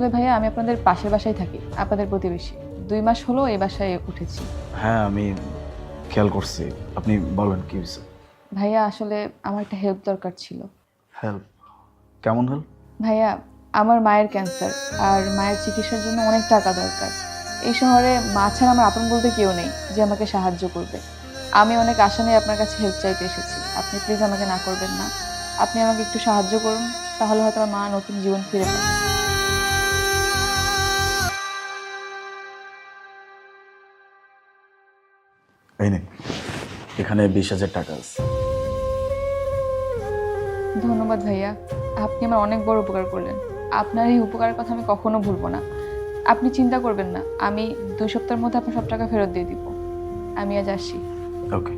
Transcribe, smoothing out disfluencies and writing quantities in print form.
তবে ভাইয়া আমি আপনাদের পাশের বাসায় থাকি, আপনাদের প্রতিবেশী। 2 মাস হলো এই বাসায় উঠেছি। হ্যাঁ, আমি খেয়াল করছি। আপনি বলেন কি হয়েছে? ভাইয়া আসলে আমার একটা হেল্প দরকার ছিল। হেল্প? কেমন হেল্প? ভাইয়া আমার মায়ের ক্যান্সার, আর মায়ের চিকিৎসার জন্য অনেক টাকা দরকার। এই শহরে মা ছাড়া আমার আপন বলতে কেউ নেই যে আমাকে সাহায্য করবে। আমি অনেক আশা নিয়ে আপনার কাছে হেল্প চাইতে এসেছি। আপনি প্লিজ আমাকে না করবেন না। আপনি আমাকে একটু সাহায্য করুন, তাহলে হয়তো আমার মা নতুন জীবন ফিরে পাবে। এই নিন, এখানে 20,000 টাকা আছে। ধন্যবাদ ভাইয়া, আপনি আমার অনেক বড় উপকার করলেন। আপনার এই উপকারের কথা আমি কখনো ভুলবো না। আপনি চিন্তা করবেন না, আমি 2 সপ্তাহের মধ্যে আপনার সব টাকা ফেরত দিয়ে দিব। আমি আজ আসি। ওকে।